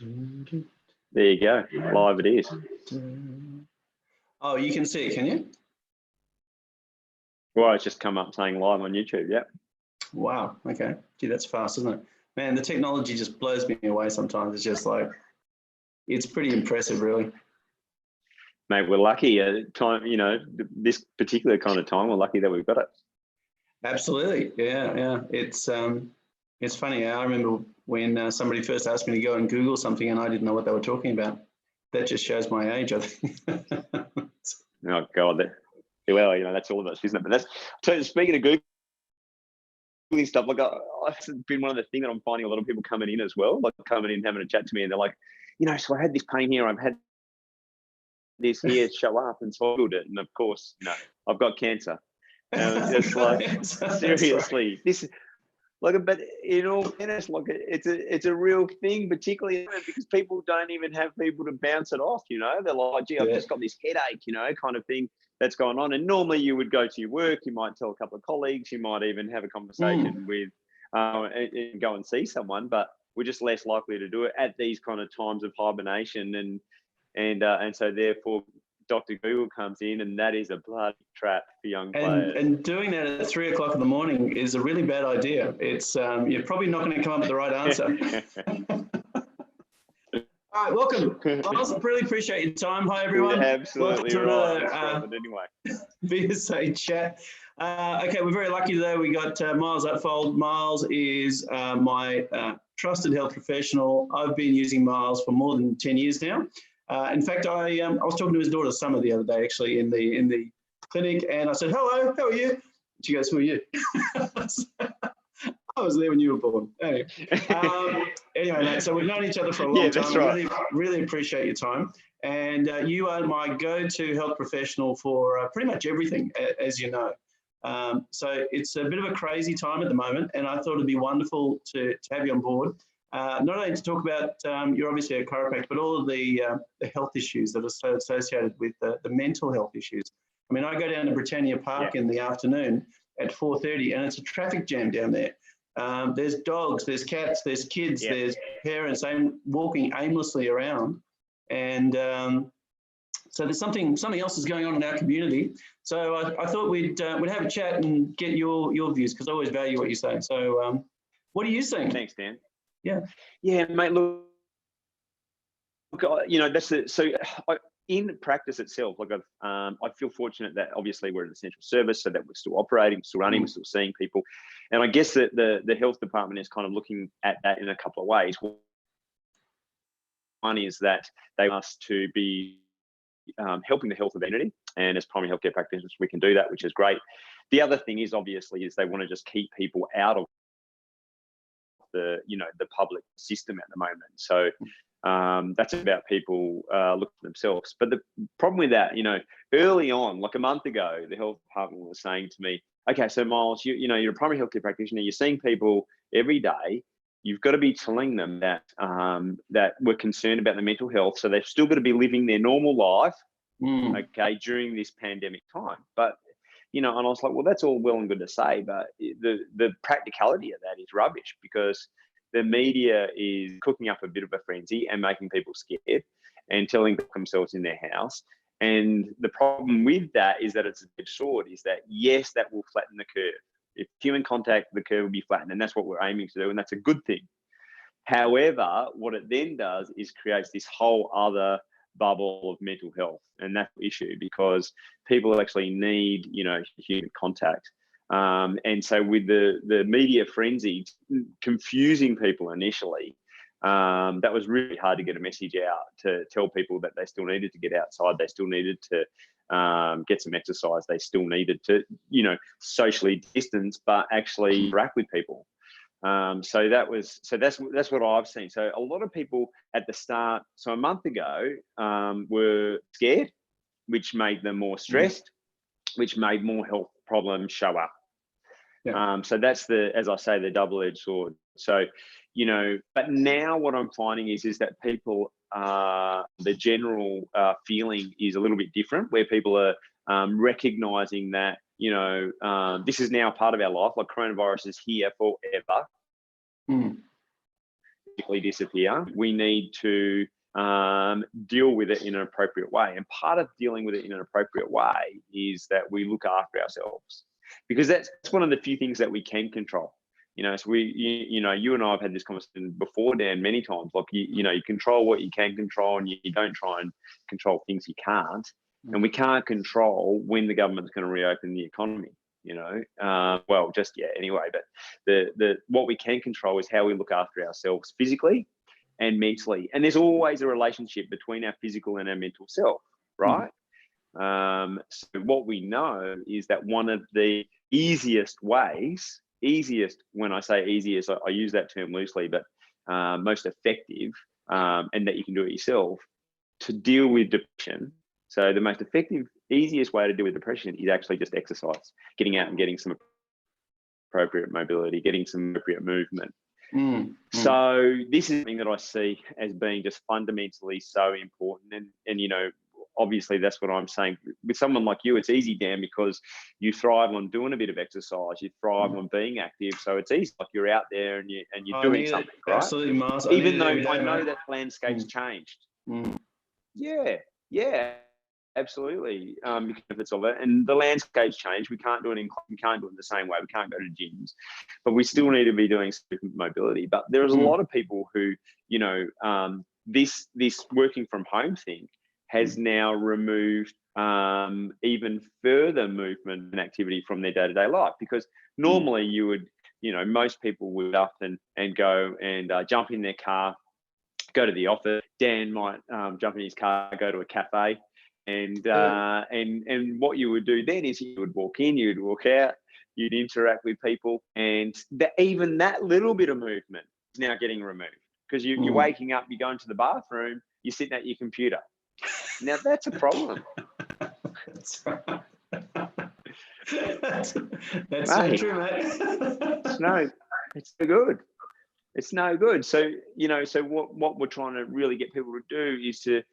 There you go. Live it is. Oh, you can see it, can you? Well, it's just come up saying live on YouTube. Yep. Wow. Okay. Gee, that's fast, isn't it? Man, the technology just blows me away sometimes. It's just like, it's pretty impressive, really. Mate, we're lucky. Time, you know, this particular kind of time, we're lucky that we've got it. Absolutely. Yeah. It's funny. I remember when somebody first asked me to go and Google something and I didn't know what they were talking about. That just shows my age, I think. Oh, God. Well, you know, that's all of us, isn't it? But that's, so speaking of Googling stuff, like it's been one of the things that I'm finding a lot of people coming in as well, like coming in, having a chat to me, and they're like, you know, so I had this pain here, I've had this here show up, and so I Googled it, and of course, you know, I've got cancer. And it's just like, seriously, right. This, like, but in all fairness, like, it's a real thing, particularly because people don't even have people to bounce it off. You know, they're like, gee, I've just got this headache, you know, kind of thing that's going on. And normally you would go to your work, you might tell a couple of colleagues, you might even have a conversation with, and go and see someone. But we're just less likely to do it at these kind of times of hibernation, and so therefore Dr. Google comes in, and that is a bloody trap for young players. And doing that at 3 o'clock in the morning is a really bad idea. It's you're probably not going to come up with the right answer. All right, welcome, Miles. Really appreciate your time. Hi, everyone. Yeah, absolutely. Welcome to another anyway. VSA chat. Okay, we're very lucky today. We got Miles Upfold. Miles is my trusted health professional. I've been using Miles for more than 10 years now. In fact, I was talking to his daughter Summer the other day, actually, in the clinic, and I said, "Hello, how are you?" She goes, "Who are you?" I was there when you were born. Anyway, mate, so we've known each other for a long time. That's right. Really appreciate your time. And you are my go-to health professional for pretty much everything, as you know. So it's a bit of a crazy time at the moment, and I thought it'd be wonderful to have you on board. Not only to talk about, you're obviously a chiropractor, but all of the health issues that are so associated with the mental health issues. I mean, I go down to Britannia Park in the afternoon at 4:30, and it's a traffic jam down there. There's dogs, there's cats, there's kids, there's parents walking aimlessly around. And so there's something else is going on in our community. So I thought we'd have a chat and get your views, because I always value what you say. So what are you saying? Thanks, Dan. Yeah, mate. Look, you know, in practice itself, like I feel fortunate that obviously we're an essential service, so that we're still operating, still running, we're still seeing people, and I guess that the health department is kind of looking at that in a couple of ways. One is that they want us to be helping the health of the community, and as primary healthcare practitioners, we can do that, which is great. The other thing is obviously they want to just keep people out of the public system at the moment. So that's about people looking for themselves. But the problem with that, you know, early on, like a month ago, the health department was saying to me, okay, so Miles, you're a primary healthcare practitioner, you're seeing people every day. You've got to be telling them that that we're concerned about their mental health, so they've still got to be living their normal life, okay, during this pandemic time. But you know, and I was like, well, that's all well and good to say, but the practicality of that is rubbish, because the media is cooking up a bit of a frenzy and making people scared and telling themselves in their house. And the problem with that is that it's a double-edged sword, is that, yes, that will flatten the curve. If human contact, the curve will be flattened, and that's what we're aiming to do, and that's a good thing. However, what it then does is creates this whole other bubble of mental health, and that's the issue, because people actually need, you know, human contact. And so with the media frenzy confusing people initially, that was really hard to get a message out to tell people that they still needed to get outside, they still needed to get some exercise, they still needed to, you know, socially distance, but actually interact with people. So that's what I've seen. So a lot of people at the start, so a month ago, were scared, which made them more stressed, which made more health problems show up. So that's as I say, the double-edged sword. So, you know, but now what I'm finding is that people, the general feeling is a little bit different, where people are recognizing that, you know, this is now part of our life, like coronavirus is here forever. magically disappear. We need to deal with it in an appropriate way. And part of dealing with it in an appropriate way is that we look after ourselves, because that's one of the few things that we can control. So you and I have had this conversation before, Dan, many times. Like, you control what you can control, and you don't try and control things you can't. And we can't control when the government's going to reopen the economy. Well, just yet anyway. But the what we can control is how we look after ourselves physically and mentally. And there's always a relationship between our physical and our mental self, right? So what we know is that one of the easiest, when I say easiest, I use that term loosely, but most effective, and that you can do it yourself, to deal with depression. So the most effective, easiest way to deal with depression is actually just exercise, getting out and getting some appropriate mobility, getting some appropriate movement. So this is something that I see as being just fundamentally so important. And obviously that's what I'm saying. With someone like you, it's easy, Dan, because you thrive on doing a bit of exercise. You thrive on being active. So it's easy, like you're out there and you're doing something, right? Absolutely, Mars. Even though I know that landscape's changed. Yeah, absolutely. Benefits of it, and the landscape's changed. We can't do it in the same way. We can't go to gyms, but we still need to be doing mobility. But there's a lot of people who, this working from home thing has now removed even further movement and activity from their day-to-day life, because normally you would, most people would up and go and jump in their car, go to the office. Dan might jump in his car, go to a cafe, and what you would do then is you would walk in, you'd walk out, you'd interact with people, and even that little bit of movement is now getting removed, because you're waking up, you're going to the bathroom, you're sitting at your computer. Now that's a problem. That's right. That's so true, mate. It's no good. It's no good. So so what we're trying to really get people to do is to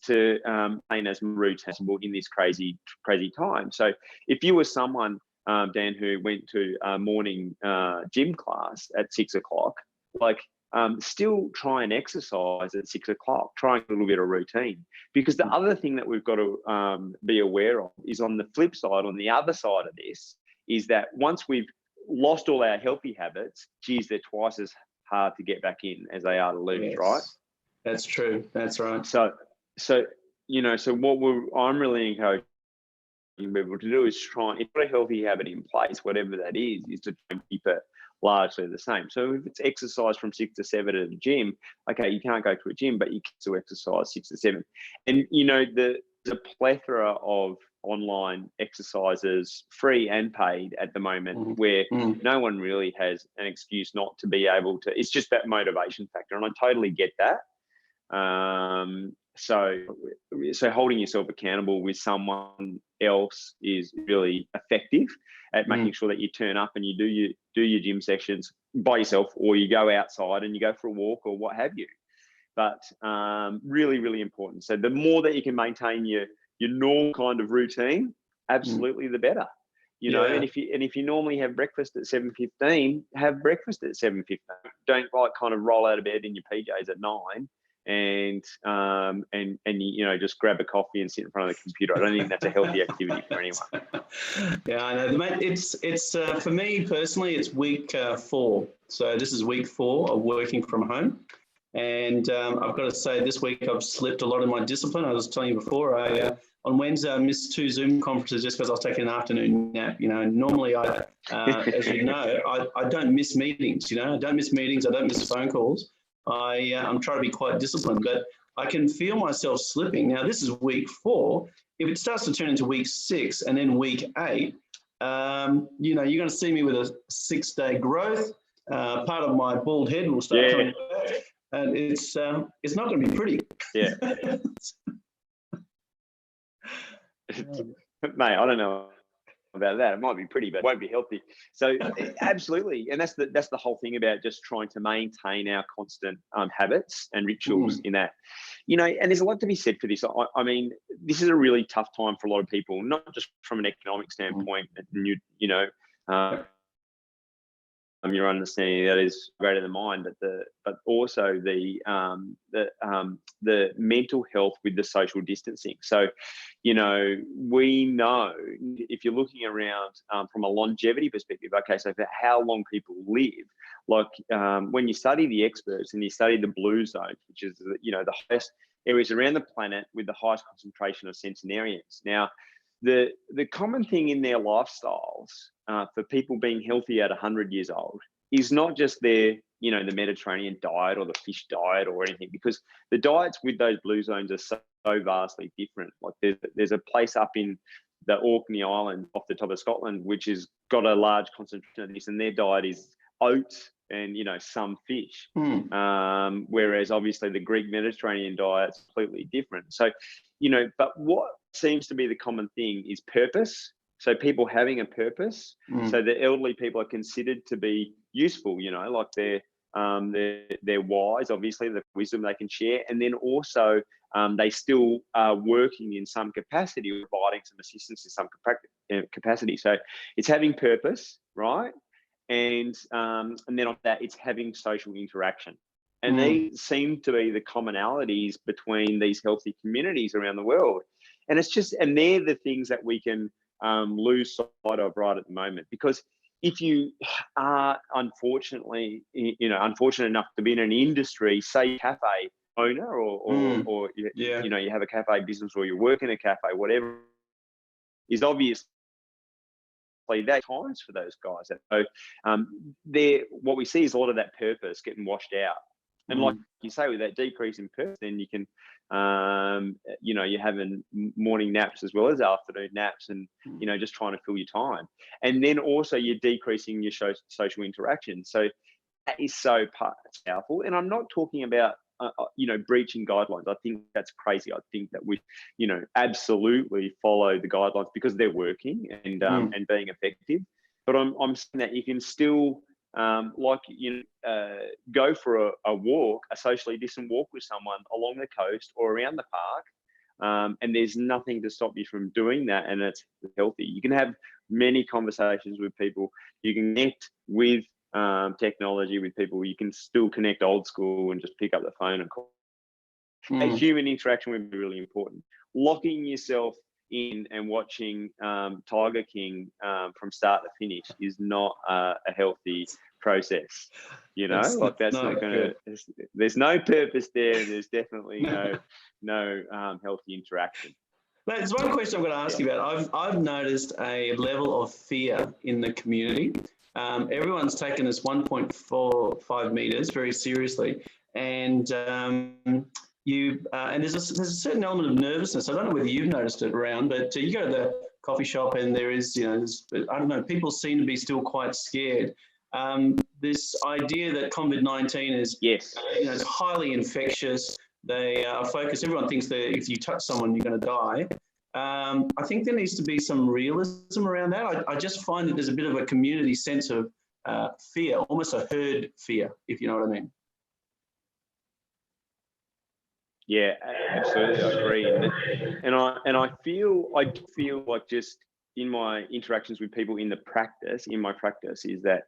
maintain as routine as possible in this crazy time. So if you were someone, Dan, who went to a morning gym class at 6 o'clock, still try and exercise at 6 o'clock, trying a little bit of routine. Because the other thing that we've got to be aware of is, on the flip side, on the other side of this, is that once we've lost all our healthy habits, geez, they're twice as hard to get back in as they are to lose, right? That's true. That's right. So what I'm really encouraging people to do is try, if you've got a healthy habit in place, whatever that is to try and keep it largely the same. So if it's exercise from 6 to 7 at a gym, okay, you can't go to a gym, but you can still exercise 6 to 7. And the plethora of online exercises, free and paid at the moment, where no one really has an excuse not to be able to. It's just that motivation factor, and I totally get that. So holding yourself accountable with someone else is really effective at making sure that you turn up and you do your gym sessions by yourself, or you go outside and you go for a walk or what have you. But really, really important. So the more that you can maintain your normal kind of routine, absolutely the better. And if you normally have breakfast at 7:15, have breakfast at 7:15. Don't kind of roll out of bed in your PJs at 9 and just grab a coffee and sit in front of the computer. I don't think that's a healthy activity for anyone. Yeah, I know, mate. It's for me personally, it's week 4. So this is week 4 of working from home. And I've got to say, this week I've slipped a lot in my discipline. I was telling you before, on Wednesday I missed 2 Zoom conferences just because I was taking an afternoon nap. Normally as you know, I don't miss meetings. I don't miss meetings. I don't miss phone calls. I'm trying to be quite disciplined, but I can feel myself slipping. Now, this is week 4. If it starts to turn into week 6 and then week 8, you're going to see me with a 6-day growth. Part of my bald head will start coming back, and it's not going to be pretty. Yeah. Mate, I don't know about that. It might be pretty, but it won't be healthy. So absolutely. And that's the whole thing about just trying to maintain our constant habits and rituals in that, and there's a lot to be said for this. I mean, this is a really tough time for a lot of people, not just from an economic standpoint, your understanding that is greater than mine, but also the mental health with the social distancing. So, we know if you're looking around from a longevity perspective, okay, so for how long people live, like when you study the experts and you study the blue zones, which is the highest areas around the planet with the highest concentration of centenarians. Now, the common thing in their lifestyles for people being healthy at 100 years old is not just the Mediterranean diet or the fish diet or anything, because the diets with those blue zones are so vastly different. Like there's a place up in the Orkney Island off the top of Scotland, which has got a large concentration of this, and their diet is oats and some fish. Whereas obviously the Greek Mediterranean diet's completely different. So, but what seems to be the common thing is purpose. So people having a purpose. So the elderly people are considered to be useful, like they're wise, obviously, the wisdom they can share. And then also they still are working in some capacity, or providing some assistance in some capacity. So it's having purpose, right? And then on that, it's having social interaction. And these seem to be the commonalities between these healthy communities around the world. And and they're the things that we can lose sight of right at the moment. Because if you are unfortunate enough to be in an industry, say cafe owner, or you have a cafe business, or you work in a cafe, whatever, is obviously that times for those guys. So what we see is a lot of that purpose getting washed out. And like you say, with that decrease in purpose, then you can, you're having morning naps as well as afternoon naps, and, just trying to fill your time. And then also you're decreasing your social interaction. So that is so powerful. And I'm not talking about, breaching guidelines. I think that's crazy. I think that we, absolutely follow the guidelines because they're working and being effective. But I'm saying that you can still, go for a walk, a socially distant walk with someone along the coast or around the park. And there's nothing to stop you from doing that. And it's healthy. You can have many conversations with people. You can connect with technology with people. You can still connect old school and just pick up the phone and call. A human interaction would be really important. Locking yourself in and watching Tiger King from start to finish is not a healthy process. That's not going to. There's no purpose there. There's definitely no healthy interaction. There's one question I'm going to ask you about. I've noticed a level of fear in the community. Everyone's taken this 1.45 meters very seriously, and and there's a certain element of nervousness. I don't know whether you've noticed it around, but you go to the coffee shop and there is, I don't know, people seem to be still quite scared. This idea that COVID-19 is, it's highly infectious. They are focused. Everyone thinks that if you touch someone, you're going to die. I think there needs to be some realism around that. I just find that there's a bit of a community sense of fear, almost a herd fear, if you know what I mean. Yeah, absolutely, I agree. And I feel like, just in my interactions with people in my practice, is that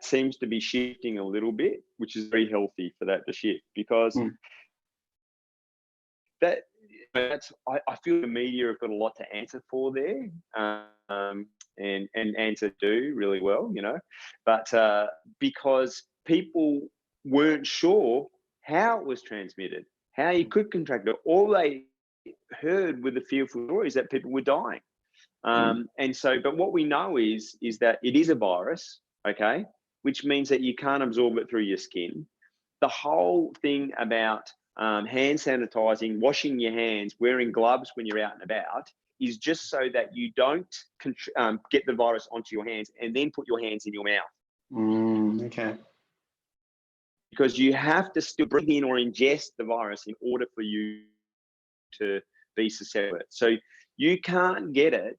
seems to be shifting a little bit, which is very healthy for that to shift, because I feel the media have got a lot to answer for there, and answer do really well, but because people weren't sure how it was transmitted, how you could contract it. All they heard were the fearful stories that people were dying. And so, but what we know is that it is a virus, okay, which means that you can't absorb it through your skin. The whole thing about hand sanitizing, washing your hands, wearing gloves when you're out and about is just so that you don't get the virus onto your hands and then put your hands in your mouth. Okay. Because you have to still breathe in or ingest the virus in order for you to be susceptible. So you can't get it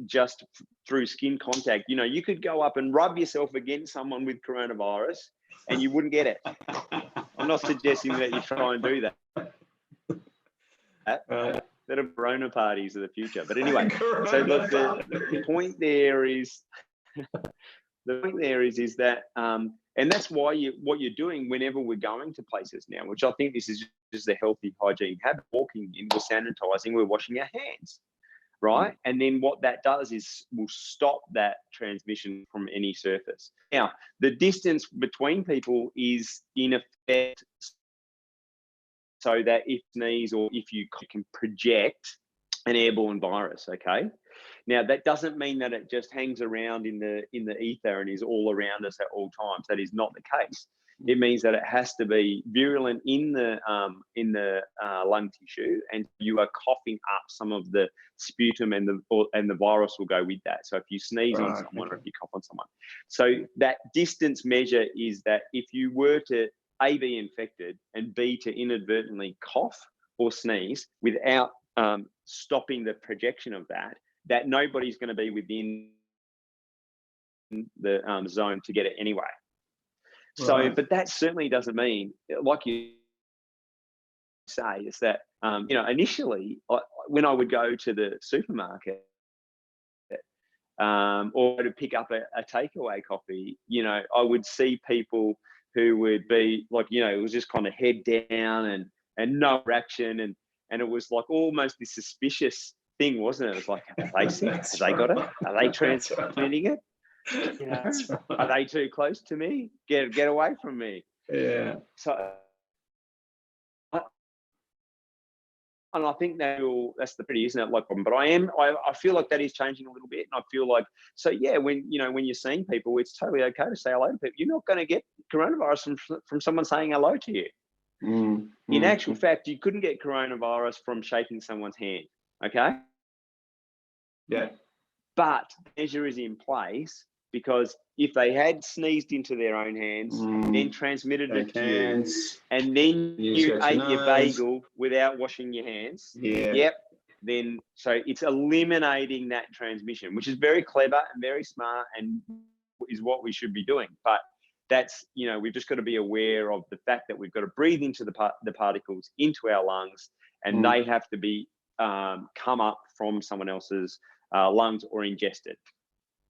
just through skin contact. You could go up and rub yourself against someone with coronavirus and you wouldn't get it. I'm not suggesting that you try and do that. That are corona parties of the future. But anyway, so look, the point there is the point there is that, and that's why what you're doing whenever we're going to places now, which I think this is just a healthy hygiene habit. Walking in, we're sanitizing, we're washing our hands, right? And then what that does is will stop that transmission from any surface. Now, the distance between people is in effect so that if you sneeze or if you can project an airborne virus, okay? Now, that doesn't mean that it just hangs around in the ether and is all around us at all times. That is not the case. It means that it has to be virulent in the lung tissue, and you are coughing up some of the sputum, and the virus will go with that. So if you sneeze on someone or if you cough on someone, so that distance measure is that if you were to A, be infected, and B, to inadvertently cough or sneeze without stopping the projection of that nobody's going to be within the zone to get it anyway. So, but that certainly doesn't mean, like you say, is that, initially when I would go to the supermarket or to pick up a takeaway coffee, I would see people who would be like, it was just kind of head down and no reaction. And it was like almost this suspicious thing, wasn't it? It was like, are they sick? Have they got it? Are they transmitting it? Are they too close to me? Get away from me. Yeah. So, and I think that's the pretty, isn't it? Like, but I feel like that is changing a little bit, and I feel like, so yeah, when you're seeing people, it's totally okay to say hello to people. You're not going to get coronavirus from someone saying hello to you. In actual fact, you couldn't get coronavirus from shaking someone's hand. Okay. Yeah. But the measure is in place, because if they had sneezed into their own hands, then transmitted it to you, and then you ate your bagel without washing your hands, then so it's eliminating that transmission, which is very clever and very smart and is what we should be doing. But that's, we've just got to be aware of the fact that we've got to breathe into the particles into our lungs, and they have to be come up from someone else's lungs or ingested.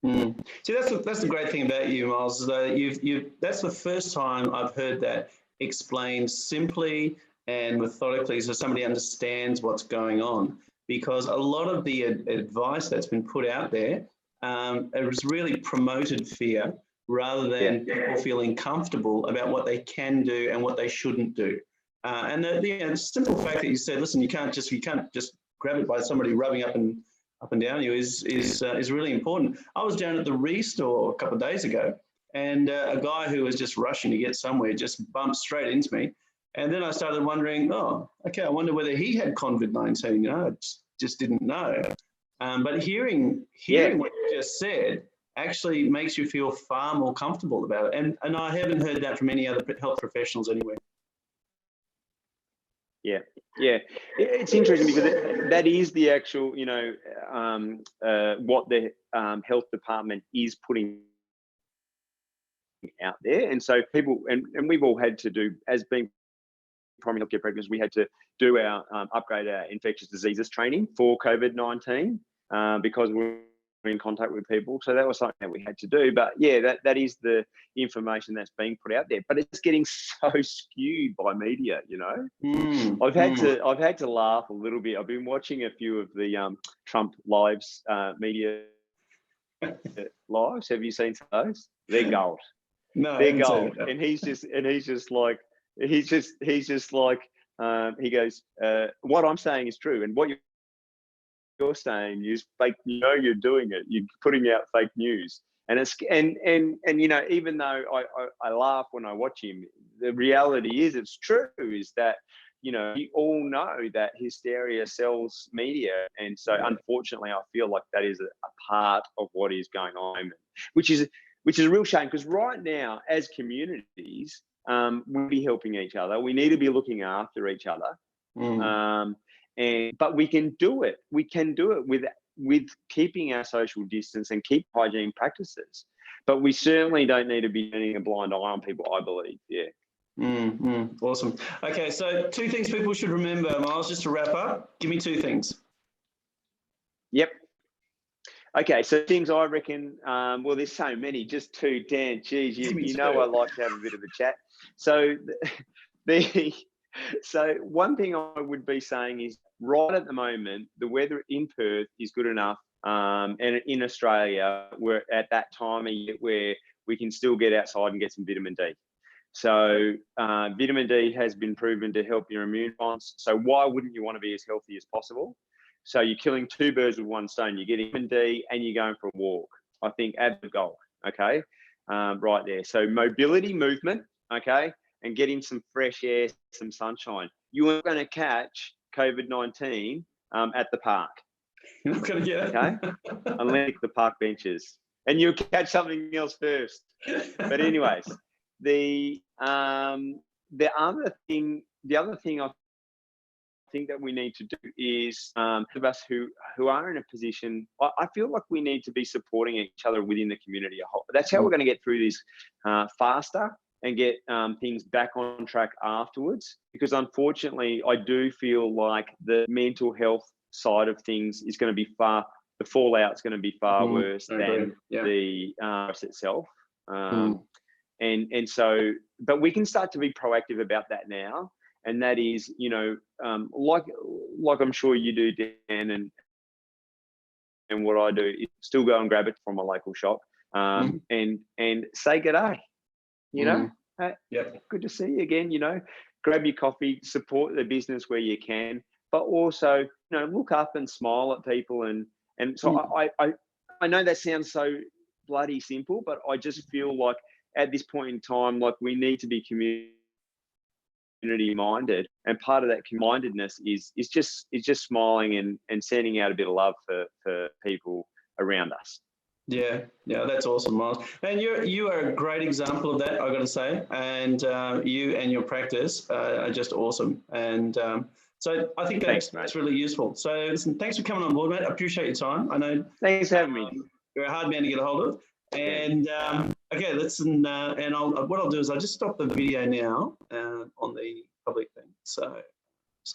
See, that's the great thing about you, Miles, is that that's the first time I've heard that explained simply and methodically, so somebody understands what's going on. Because a lot of the advice that's been put out there has really promoted fear rather than people feeling comfortable about what they can do and what they shouldn't do. And the simple fact that you said, listen, you can't just grab it by somebody rubbing up and down you is really important. I was down at the Restore a couple of days ago, and a guy who was just rushing to get somewhere just bumped straight into me. And then I started wondering, I wonder whether he had COVID-19. I just didn't know. But hearing what you just said actually makes you feel far more comfortable about it. And I haven't heard that from any other health professionals anywhere. Yeah. It's interesting because that is the actual, what the health department is putting out there. And so people, and we've all had to do, as being primary healthcare practitioners, we had to do our upgrade our infectious diseases training for COVID-19 because we're in contact with people. So that was something that we had to do. But yeah, that is the information that's being put out there. But it's getting so skewed by media, I've had to laugh a little bit. I've been watching a few of the Trump lives, media lives. Have you seen those? They're gold. No, they're gold. And he's just like, he goes, what I'm saying is true, and what you're saying is fake. You're doing it. You're putting out fake news, and it's and even though I laugh when I watch him, the reality is it's true. Is that we all know that hysteria sells media, and so unfortunately, I feel like that is a part of what is going on, which is a real shame, because right now, as communities, we'll be helping each other. We need to be looking after each other. But we can do it. We can do it with keeping our social distance and keep hygiene practices. But we certainly don't need to be turning a blind eye on people, I believe. Yeah. Awesome. Okay, so 2 things people should remember, Miles, just to wrap up. Give me 2 things. Yep. Okay, so things I reckon, well, there's so many, just two, Dan, geez, you know I like to have a bit of a chat. So so one thing I would be saying is, right at the moment, the weather in Perth is good enough, and in Australia, we're at that time of year where we can still get outside and get some vitamin D. So vitamin D has been proven to help your immune response. So why wouldn't you want to be as healthy as possible? So you're killing two birds with one stone. You're getting vitamin D and you're going for a walk. I think add the goal, okay, right there. So mobility, movement, okay, and getting some fresh air, some sunshine. You are going to catch COVID-19 at the park. You're not going to get it. Okay, unlike the park benches, and you'll catch something else first. But anyways, the other thing I think that we need to do is, of us who are in a position, I feel like we need to be supporting each other within the community. That's how we're going to get through this faster and get things back on track afterwards. Because unfortunately, I do feel like the mental health side of things is going to be the fallout's going to be far worse than the virus itself. And so, but we can start to be proactive about that now. And that is, you know, like I'm sure you do, Dan, and what I do is still go and grab it from a local shop, and say g'day. You know, good to see you again. You know, grab your coffee, support the business where you can, but also, you know, look up and smile at people. And so I know that sounds so bloody simple, but I just feel like at this point in time, like we need to be community minded, and part of that mindedness is just smiling and sending out a bit of love for people around us. Yeah, that's awesome, Miles. And you are a great example of that, I've got to say. And you and your practice are just awesome. And so I think that's really useful. So listen, thanks for coming on board, mate. I appreciate your time. I know. Thanks for having me. You're a hard man to get a hold of. And okay, listen. And what I'll do is I'll just stop the video now on the public thing. So.